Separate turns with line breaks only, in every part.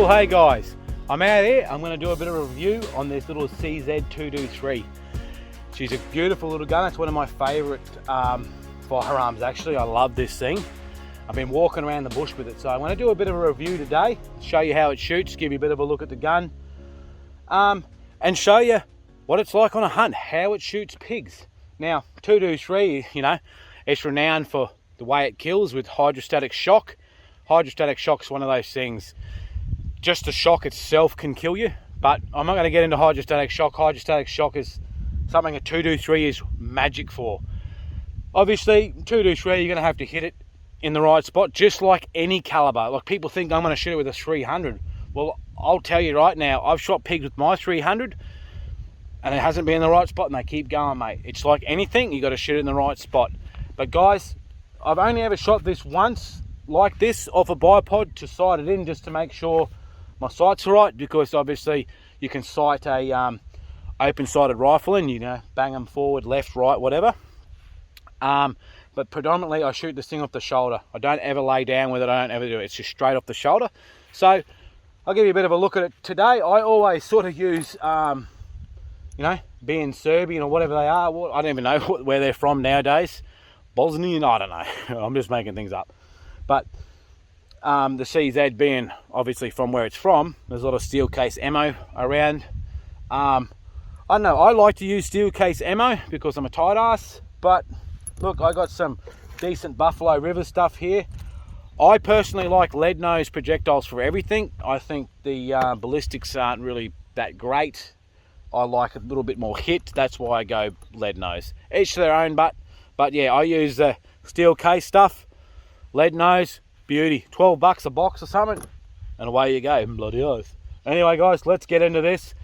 Well, hey guys, I'm out here. I'm going to do a bit of a review on this little CZ223. She's a beautiful little gun. It's one of my favourite firearms actually. I love this thing. I've been walking around the bush with it, so I'm going to do a bit of a review today, show you how it shoots, give you a bit of a look at the gun, and show you what it's like on a hunt, how it shoots pigs. Now, 223, you know, it's renowned for the way it kills with hydrostatic shock. Hydrostatic shock's one of those things, just the shock itself can kill you, but I'm not going to get into hydrostatic shock. Hydrostatic shock is something a 223 is magic for. Obviously, 223, you're going to have to hit it in the right spot, just like any caliber. Like, people think I'm going to shoot it with a 300. Well, I'll tell you right now, I've shot pigs with my 300 and it hasn't been in the right spot and they keep going, mate. It's like anything, you got to shoot it in the right spot. But guys, I've only ever shot this once like this off a bipod to sight it in, just to make sure my sight's right, because obviously you can sight a open-sighted rifle in, you know, bang them forward, left, right, whatever. But predominantly I shoot this thing off the shoulder. I don't ever lay down with it, I don't ever do it. It's just straight off the shoulder. So I'll give you a bit of a look at it today. I always sort of use, you know, being Serbian or whatever they are. I don't even know where they're from nowadays. Bosnian, I don't know. I'm just making things up. But the CZ being obviously from where it's from, there's a lot of steel case ammo around. I don't know, I like to use steel case ammo because I'm a tight ass, but look, I got some decent Buffalo River stuff here. I personally like lead nose projectiles for everything. I think the ballistics aren't really that great. I like a little bit more hit, that's why I go lead nose. Each to their own, but yeah, I use the steel case stuff, lead nose, beauty. 12 bucks a box or something, and away you go. Bloody oath. Anyway guys, let's get into this.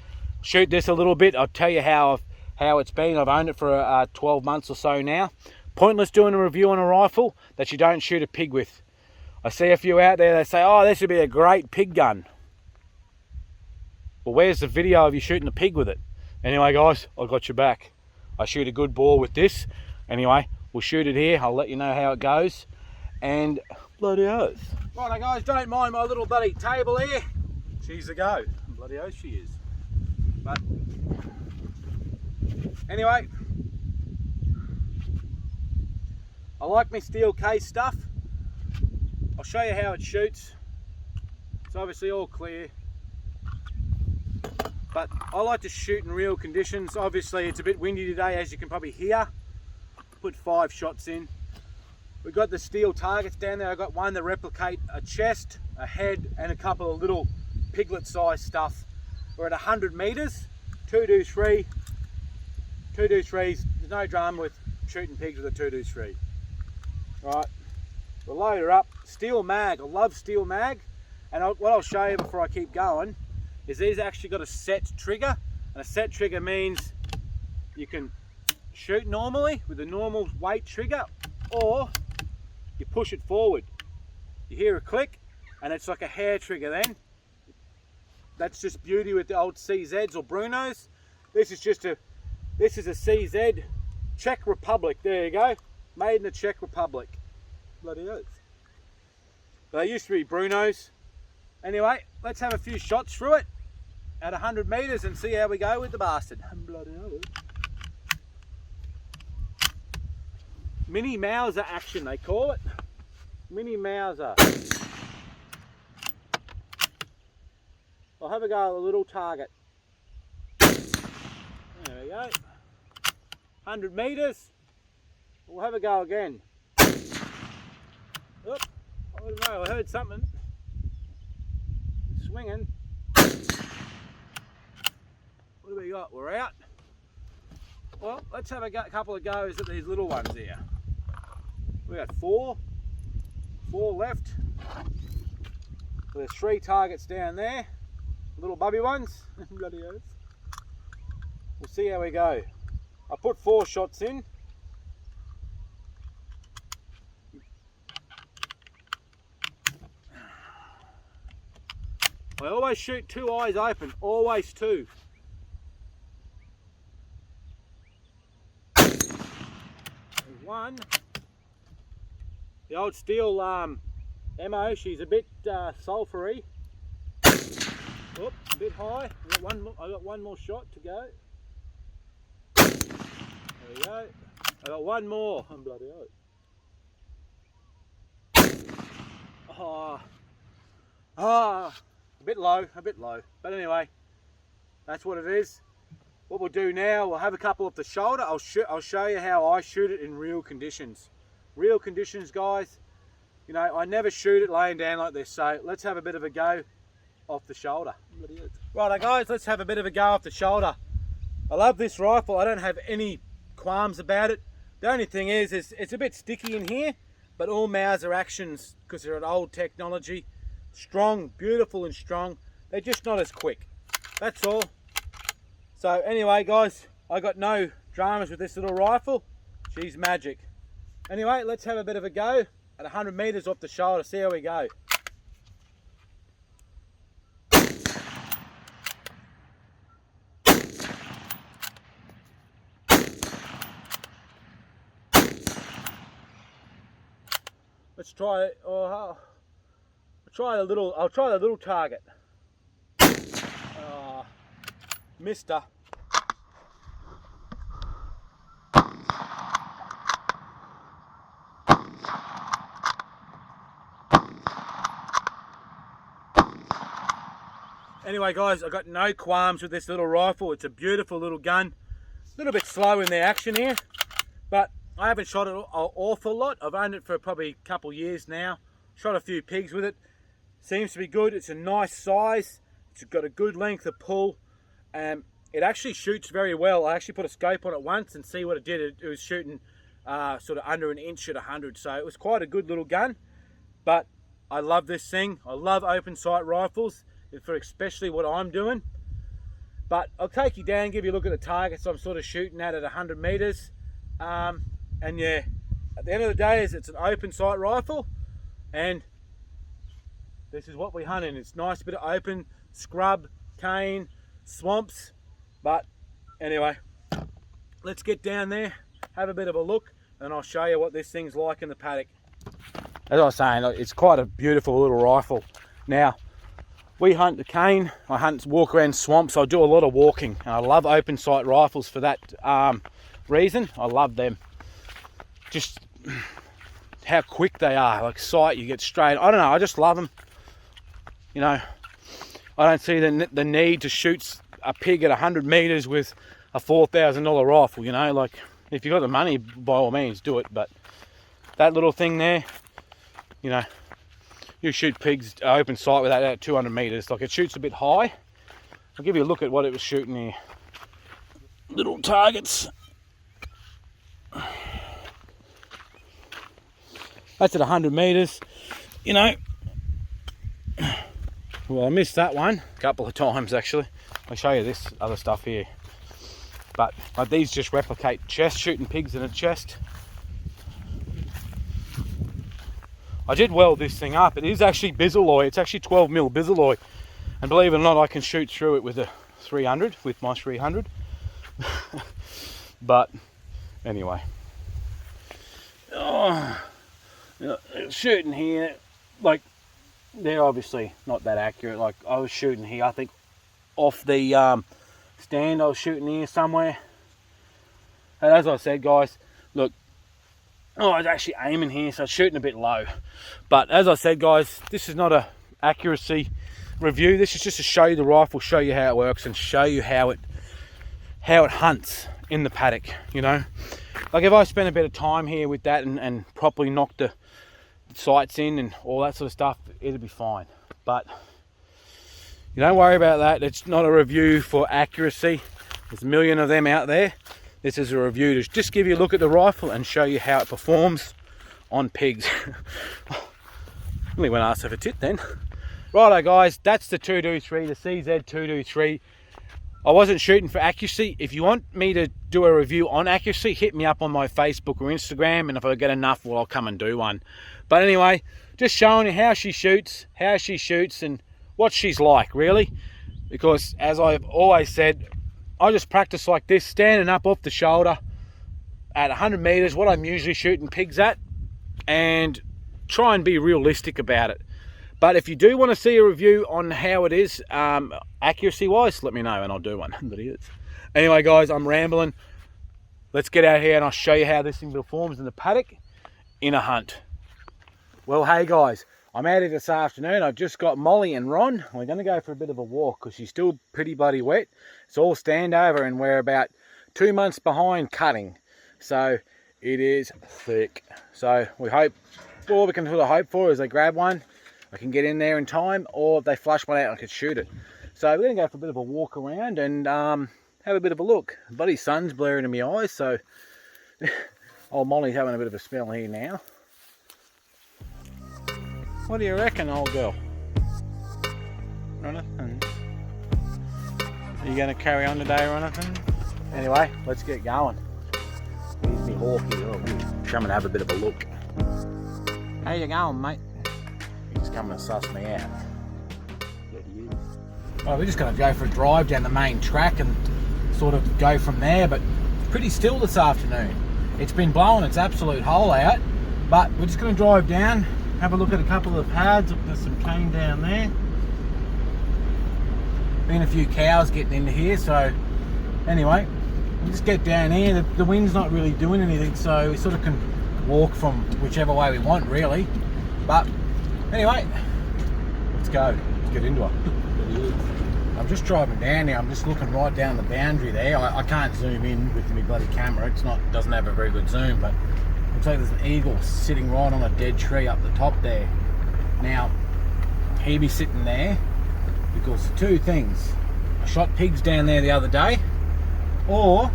Shoot this a little bit. I'll tell you how it's been. I've owned it for 12 months or so now. Pointless doing a review on a rifle that you don't shoot a pig with. I see a few out there, they say, oh, this would be a great pig gun. Well, where's the video of you shooting a pig with it? Anyway guys, I got your back. I shoot a good boar with this. Anyway, we'll shoot it here. I'll let you know how it goes. And bloody oath. Right guys, don't mind my little bloody table here. She's a go. Bloody oath she is. But anyway, I like my steel case stuff. I'll show you how it shoots. It's obviously all clear, but I like to shoot in real conditions. Obviously it's a bit windy today, as you can probably hear. Put 5 shots in. We've got the steel targets down there. I've got one that replicate a chest, a head, and a couple of little piglet sized stuff. We're at 100 meters, 223. 223s, there's no drama with shooting pigs with a 223. Right, we'll load her up. Steel mag, I love steel mag. And what I'll show you before I keep going is these actually got a set trigger. And a set trigger means you can shoot normally with a normal weight trigger, or you push it forward. You hear a click and it's like a hair trigger then. That's just beauty with the old CZs or Brunos. This is a CZ Czech Republic. There you go. Made in the Czech Republic. Bloody oath. They used to be Brunos. Anyway, let's have a few shots through it at 100 meters and see how we go with the bastard. Bloody oath. Mini Mauser action, they call it. Mini Mauser. I'll have a go at a little target. There we go. 100 meters. We'll have a go again. Oop, I don't know, I heard something. It's swinging. What do we got? We're out. Well, let's have a couple of goes at these little ones here. We got 4 left. There's 3 targets down there. Little bubby ones. Bloody oath. We'll see how we go. I put 4 shots in. I always shoot 2 eyes open, always 2. There's 1. The old steel ammo, she's a bit sulfury. There's Whoop, a bit high. I got one more shot to go. There we go. I got one more. I'm bloody out. A bit low, But anyway, that's what it is. What we'll do now, we'll have a couple off the shoulder. I'll show you how I shoot it in real conditions. Real conditions, guys. You know, I never shoot it laying down like this. So let's have a bit of a go off the shoulder. Righto, guys, let's have a bit of a go off the shoulder. I love this rifle. I don't have any qualms about it. The only thing is it's a bit sticky in here, but all Mauser actions, because they're an old technology, strong, beautiful and strong, they're just not as quick. That's all. So anyway, guys, I got no dramas with this little rifle. She's magic. Anyway, let's have a bit of a go at 100 meters off the shoulder. See how we go. Let's try it. I'll try the little target. Missed her. Anyway, guys, I got no qualms with this little rifle. It's a beautiful little gun. A little bit slow in the action here, but I haven't shot it an awful lot. I've owned it for probably a couple years now. Shot a few pigs with it. Seems to be good. It's a nice size. It's got a good length of pull. It actually shoots very well. I actually put a scope on it once and see what it did. It was shooting sort of under an inch at 100. So it was quite a good little gun. But I love this thing. I love open sight rifles, for especially what I'm doing. But I'll take you down, give you a look at the targets I'm sort of shooting at 100 meters. And yeah, at the end of the day, it's an open sight rifle, and this is what we hunt in. It's nice bit of open, scrub, cane, swamps. But anyway, let's get down there, have a bit of a look, and I'll show you what this thing's like in the paddock. As I was saying, it's quite a beautiful little rifle. Now, we hunt the cane. I walk around swamps. I do a lot of walking, and I love open sight rifles for that reason. I love them. Just how quick they are, like sight, you get straight. I don't know, I just love them. You know, I don't see the need to shoot a pig at 100 meters with a $4,000 rifle, you know. Like, if you've got the money, by all means, do it. But that little thing there, you know, you shoot pigs open sight with that at 200 meters. Like, it shoots a bit high. I'll give you a look at what it was shooting here. Little targets. That's at 100 meters, you know. Well, I missed that one a couple of times actually. I'll show you this other stuff here. But like, these just replicate chest, shooting pigs in a chest. I did weld this thing up. It is actually Bizzleloy. It's actually 12mm Bizzleloy. And believe it or not, I can shoot through it with a 300, with my 300. But anyway. Shooting here, like, they're obviously not that accurate. Like, I was shooting here, I think off the stand, I was shooting here somewhere. And as I said, guys, look, I was actually aiming here, so I was shooting a bit low. But as I said, guys, this is not a accuracy review. This is just to show you the rifle, show you how it works, and show you how it hunts in the paddock, you know. Like, if I spent a bit of time here with that and properly knocked the sights in and all that sort of stuff, it'll be fine. But you don't worry about that. It's not a review for accuracy. There's a million of them out there. This is a review to just give you a look at the rifle and show you how it performs on pigs. Really went arse over tit then. Righto, guys, that's the 223, the CZ223. I wasn't shooting for accuracy. If you want me to do a review on accuracy, hit me up on my Facebook or Instagram, and if I get enough, well, I'll come and do one. But anyway, just showing you how she shoots, and what she's like, really. Because as I've always said, I just practice like this, standing up off the shoulder at 100 meters, what I'm usually shooting pigs at, and try and be realistic about it. But if you do want to see a review on how it is, accuracy wise, let me know and I'll do one. But it is. Anyway guys, I'm rambling. Let's get out here and I'll show you how this thing performs in the paddock in a hunt. Well, hey guys, I'm out here this afternoon. I've just got Molly and Ron. We're going to go for a bit of a walk because she's still pretty bloody wet. It's all standover and we're about 2 months behind cutting. So it is thick. So we hope, all we can sort of hope for is they grab one, I can get in there in time, or if they flush one out, I could shoot it. So we're going to go for a bit of a walk around and have a bit of a look. Bloody sun's blaring in my eyes, so old Molly's having a bit of a smell here now. What do you reckon, old girl? Jonathan? Are you going to carry on today, Jonathan? Anyway, let's get going. Here's me hawk here. Come and have a bit of a look. How you going, mate? He's coming to suss me out. There he is. Well, we're just going to go for a drive down the main track and sort of go from there, but it's pretty still this afternoon. It's been blowing its absolute hole out, but we're just going to drive down, have a look at a couple of pads. There's some cane down there. Been a few cows getting into here, so anyway, we'll just get down here. The wind's not really doing anything, so we sort of can walk from whichever way we want, really. But anyway, let's go. Let's get into it. I'm just driving down now. I'm just looking right down the boundary there. I can't zoom in with my bloody camera. It's not, doesn't have a very good zoom, but looks like there's an eagle sitting right on a dead tree up the top there. Now, he be sitting there because two things. I shot pigs down there the other day, or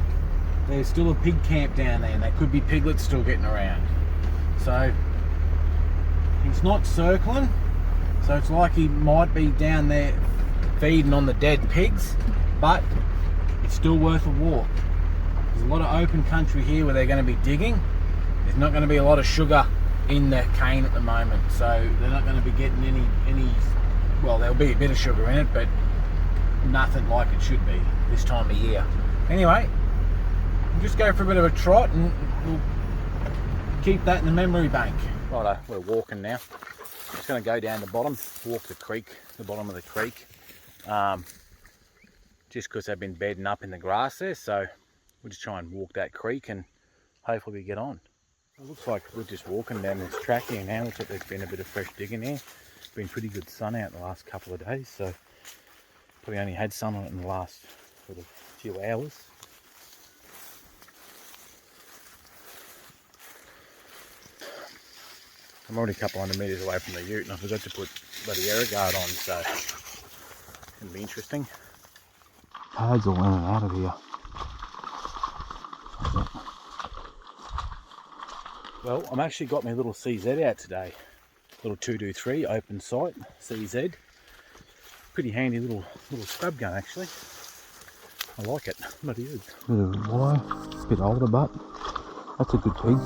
there's still a pig camp down there and there could be piglets still getting around. So he's not circling, so it's like he might be down there feeding on the dead pigs, but it's still worth a walk. There's a lot of open country here where they're going to be digging. There's not going to be a lot of sugar in the cane at the moment, so they're not going to be getting any well, there'll be a bit of sugar in it, but nothing like it should be this time of year. Anyway, we'll just go for a bit of a trot and we'll keep that in the memory bank. Righto, we're walking now. Just going to go down the bottom, walk the creek, the bottom of the creek. Just because they've been bedding up in the grass there, so we'll just try and walk that creek and hopefully we get on. It looks like we're just walking down this track here now. Looks like there's been a bit of fresh digging here. It's been pretty good sun out the last couple of days, so probably only had sunlight in the last sort of few hours. I'm already a couple hundred metres away from the ute and I forgot to put bloody air guard on, so it's going to be interesting. Pads all in and out of here. Well, I'm actually got my little CZ out today. Little 223 open sight CZ. Pretty handy little scrub gun actually. I like it. Bloody is. Bit of wire, bit older, but that's a good pig.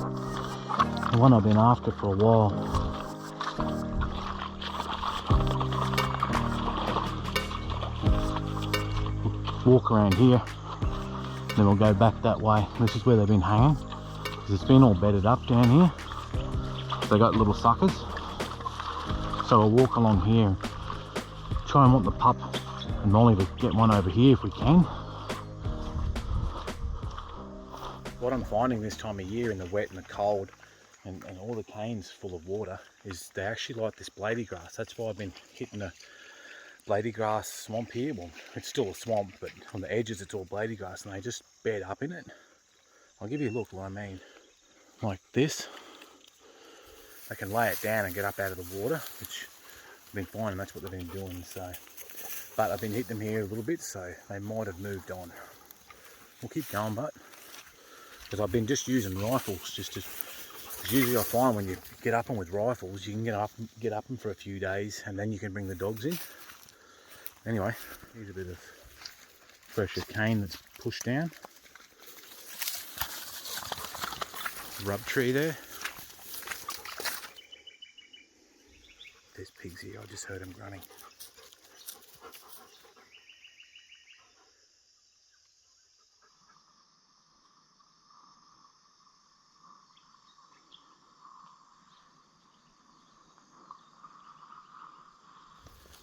The one I've been after for a while. Walk around here, then we'll go back that way. This is where they've been hanging, because it's been all bedded up down here. They got little suckers, so we'll walk along here, try and want the pup and Molly to get one over here if we can. What I'm finding this time of year in the wet and the cold, and all the canes full of water, is they actually like this bladey grass. That's why I've been hitting the bladey grass swamp here. Well, it's still a swamp, but on the edges it's all bladey grass and they just bed up in it. I'll give you a look what I mean. Like this. They can lay it down and get up out of the water, which I've been finding that's what they've been doing. So, but I've been hitting them here a little bit, so they might have moved on. We'll keep going, but because I've been just using rifles just to. Because usually I find when you get up them with rifles, you can get up them for a few days and then you can bring the dogs in. Anyway, here's a bit of fresher cane that's pushed down. Rub tree there. There's pigs here, I just heard them grunting.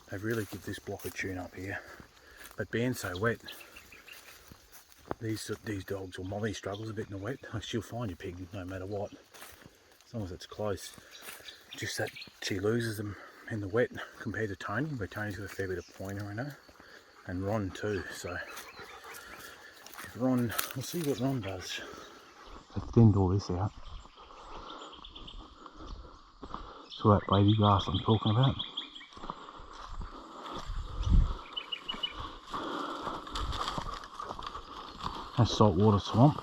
They really give this block a tune up here. But being so wet, these dogs, or Molly struggles a bit in the wet. She'll find your pig no matter what, as long as it's close. Just that she loses them in the wet compared to Tony, but Tony's got a fair bit of pointer in her, and Ron too. So if Ron, we'll see what Ron does. I've thinned all this out. So that baby grass I'm talking about. That's saltwater swamp.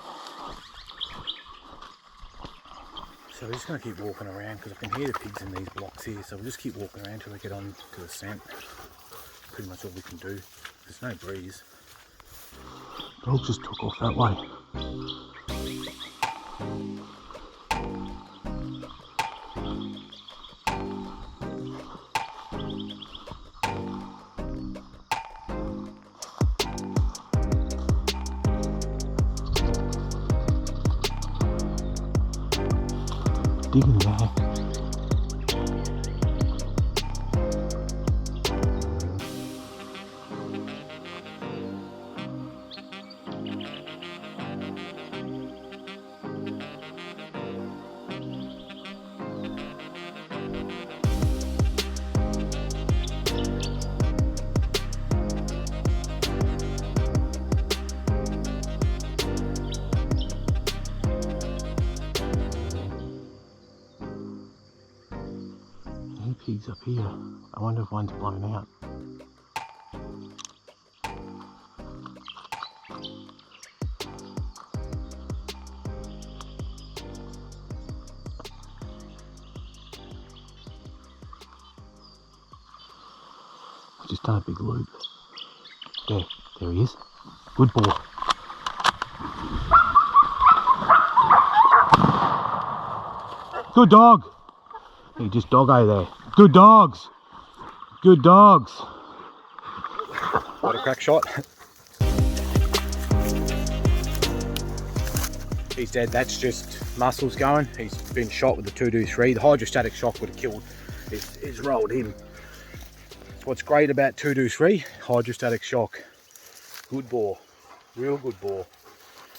So we're just going to keep walking around because I can hear the pigs in these blocks here. So we'll just keep walking around until we get on to the scent. Pretty much all we can do. There's no breeze. Dog just took off that way. Digging there. Pigs up here. I wonder if one's blown out. I've just done a big loop. There he is. Good boy. Good dog. Hey, just doggo there. Good dogs. Good dogs. What a crack shot. He's dead. That's just muscles going. He's been shot with the 223. The hydrostatic shock would have killed. It's rolled him. What's great about 223, hydrostatic shock. Good boar. Real good boar.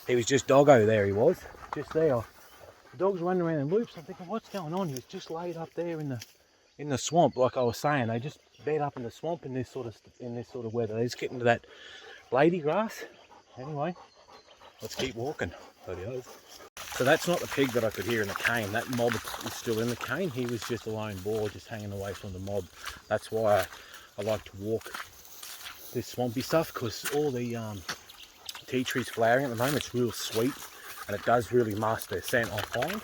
He was just doggo there, he was. Just there. The dog's running around in loops. I'm thinking, what's going on? He was just laid up there in the swamp, like I was saying. They just bed up in the swamp in this sort of weather. They just get into that blady grass. Anyway, let's keep walking. So that's not the pig that I could hear in the cane. That mob is still in the cane. He was just a lone boar, just hanging away from the mob. That's why I like to walk this swampy stuff, because all the tea trees flowering at the moment. It's real sweet. And it does really mask their scent, I find.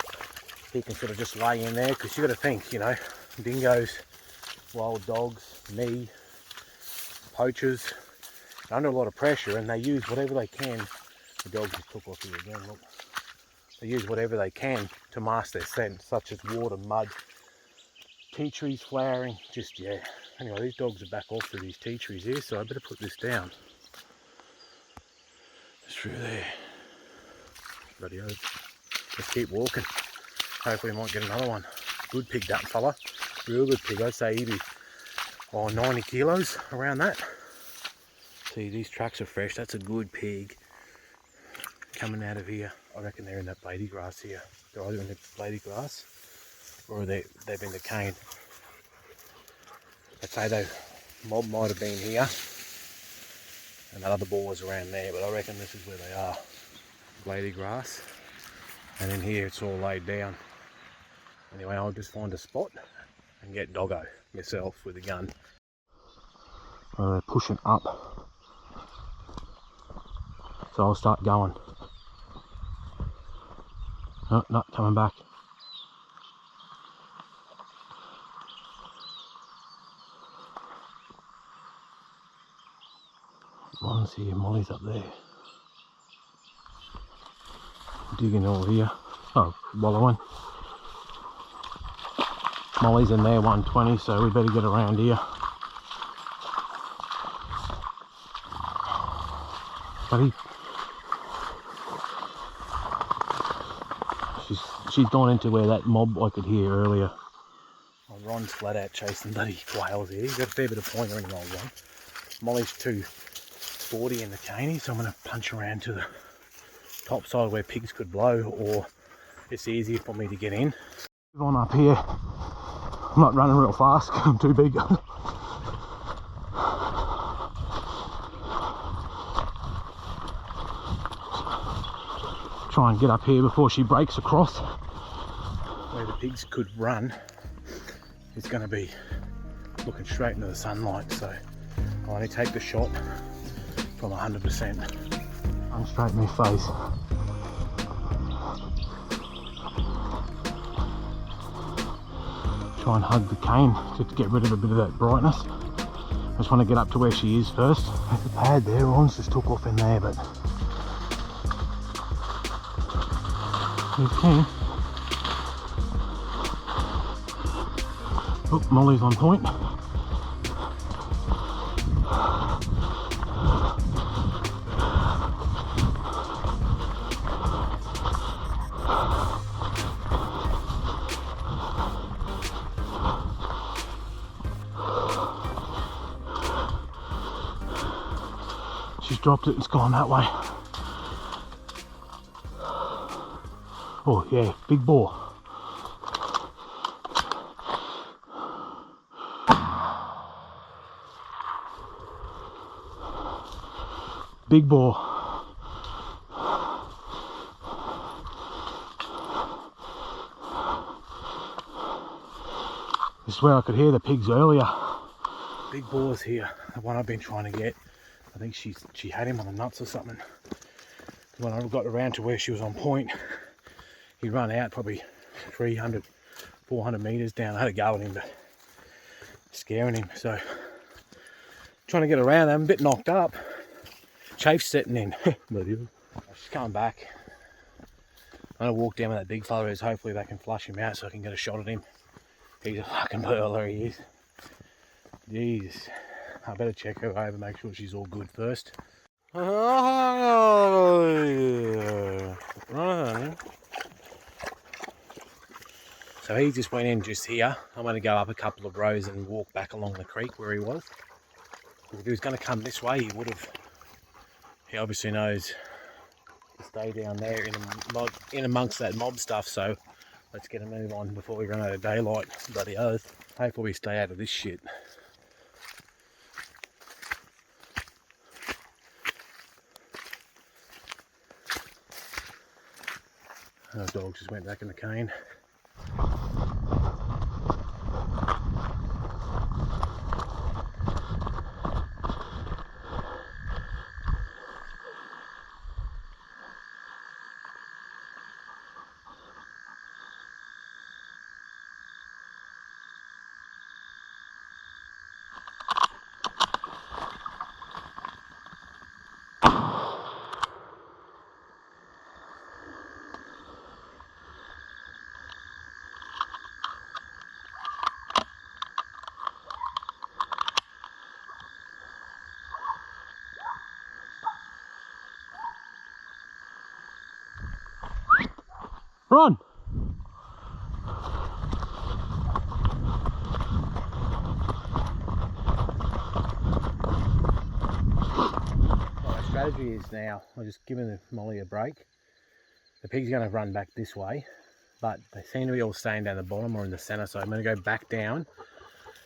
You can sort of just lay in there, because you got to think, you know, dingoes, wild dogs, me, poachers, they're under a lot of pressure, and they use whatever they can. The dog just took off here again, look. They use whatever they can to mask their scent, such as water, mud, tea trees flowering, just, yeah. Anyway, these dogs are back off to these tea trees here, so I better put this down. Just through there. Let's keep walking. Hopefully we might get another one. Good pig, that fella. Real good pig. I'd say he'd be 90 kilos, around that. See, these tracks are fresh. That's a good pig coming out of here. I reckon they're in that blady grass here. They're either in the blady grass or they've been the cane. I'd say the mob might have been here and that other ball was around there, but I reckon this is where they are. Blady grass, and in here it's all laid down. Anyway, I'll just find a spot and get doggo myself with a gun. They're pushing up, so I'll start going. Oh, not coming back. Ron's here, Molly's up there. Digging all here. Oh, wallowing. Molly's in there, 120, so we better get around here. Buddy. She's gone into where that mob I could hear earlier. Ron's flat out chasing bloody quails here. He's got a fair bit of pointer in old Ron. Molly's 240 in the caney, so I'm going to punch around to the top side where pigs could blow, or it's easier for me to get in. On up here, I'm not running real fast, I'm too big. Try and get up here before she breaks across. Where the pigs could run, it's going to be looking straight into the sunlight, so I only take the shot from 100%. I'm straight in their face. Try and hug the cane just to get rid of a bit of that brightness. I just want to get up to where she is first. There's the pad there, Ron's just took off in there, but okay. Oh, Molly's on point. She's dropped it, it's gone that way. Oh yeah, big boar. Big boar. This is where I could hear the pigs earlier. Big boar's here, the one I've been trying to get. I think she had him on the nuts or something. When I got around to where she was on point, he run out probably 300, 400 metres down. I had a go at him, but scaring him. So trying to get around, I'm a bit knocked up. Chafe's setting in. She's coming back. I'm gonna walk down with that big fella, is hopefully they can flush him out so I can get a shot at him. He's a fucking burglar, he is. Jesus. I better check her over, make sure she's all good first. So he just went in just here. I'm going to go up a couple of rows and walk back along the creek where he was. If he was going to come this way, he would have. He obviously knows to stay down there in amongst that mob stuff. So let's get a move on before we run out of daylight. Bloody oath. Hopefully we stay out of this shit. Our dog just went back in the cane. Run! My strategy is now, I'm just giving the Molly a break. The pig's going to run back this way, but they seem to be all staying down the bottom or in the centre, so I'm going to go back down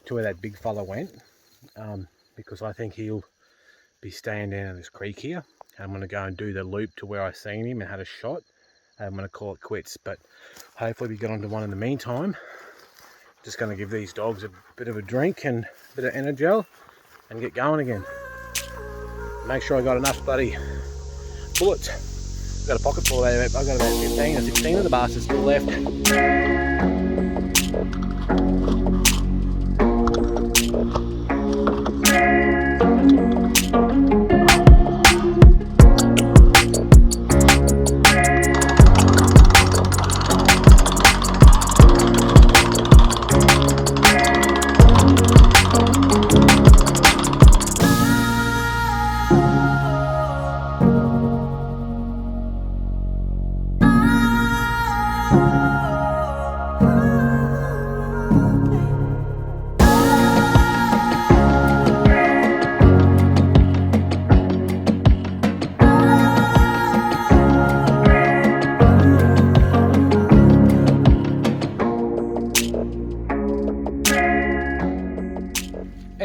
to where that big fella went, because I think he'll be staying down in this creek here. I'm going to go and do the loop to where I seen him and had a shot. I'm going to call it quits, but hopefully we get onto one in the meantime. Just going to give these dogs a bit of a drink and a bit of Energel and get going again. Make sure I got enough bloody bullets. I've got a pocket full there. I've got about 15 or 16 of the bastards still left.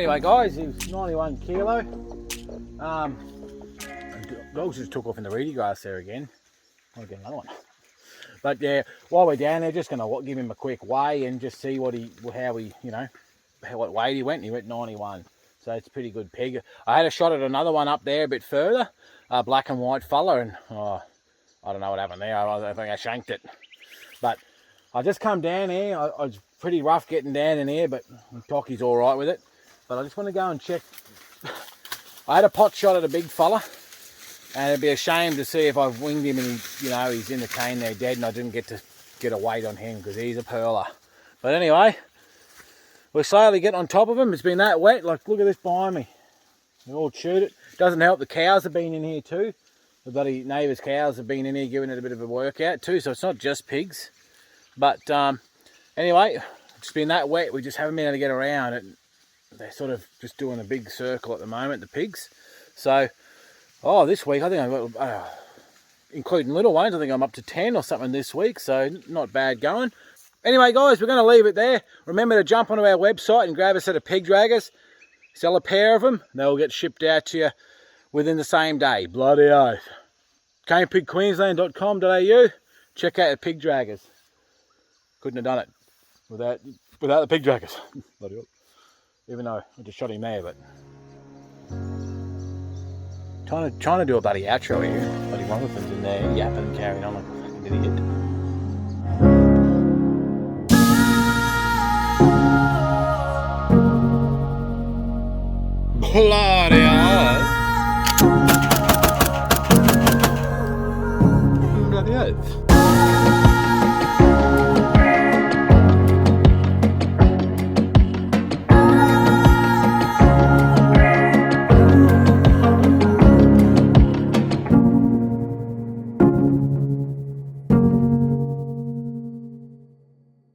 Anyway guys, he was 91 kilo. Dogs just took off in the reedy grass there again. I'll get another one. But yeah, while we're down there, just going to give him a quick weigh and just see what what weight he went. He went 91. So it's a pretty good pig. I had a shot at another one up there a bit further, a black and white fella, and I don't know what happened there. I think I shanked it. But I just come down here. I was pretty rough getting down in here, but Tocky's all right with it. But I just want to go and check. I had a pot shot at a big fella, and it'd be a shame to see if I've winged him and he's in the cane there dead, and I didn't get a weight on him because he's a pearler. But anyway, we're slowly getting on top of him. It's been that wet. Like, look at this behind me. They all chewed it. Doesn't help the cows have been in here too. The bloody neighbours' cows have been in here giving it a bit of a workout too. So it's not just pigs. But anyway, it's been that wet. We just haven't been able to get around it. They're sort of just doing a big circle at the moment, the pigs. So, this week I think I'm including little ones. I think I'm up to 10 or something this week. So not bad going. Anyway, guys, we're going to leave it there. Remember to jump onto our website and grab a set of pig draggers. Sell a pair of them. They'll get shipped out to you within the same day. Bloody oath. Canepigqueensland.com.au. Check out the pig draggers. Couldn't have done it without the pig draggers. Bloody oath. Even though I just shot him there, but trying to do a bloody outro here. Bloody Jonathan's in there yapping and carrying on like a fucking idiot. Bloody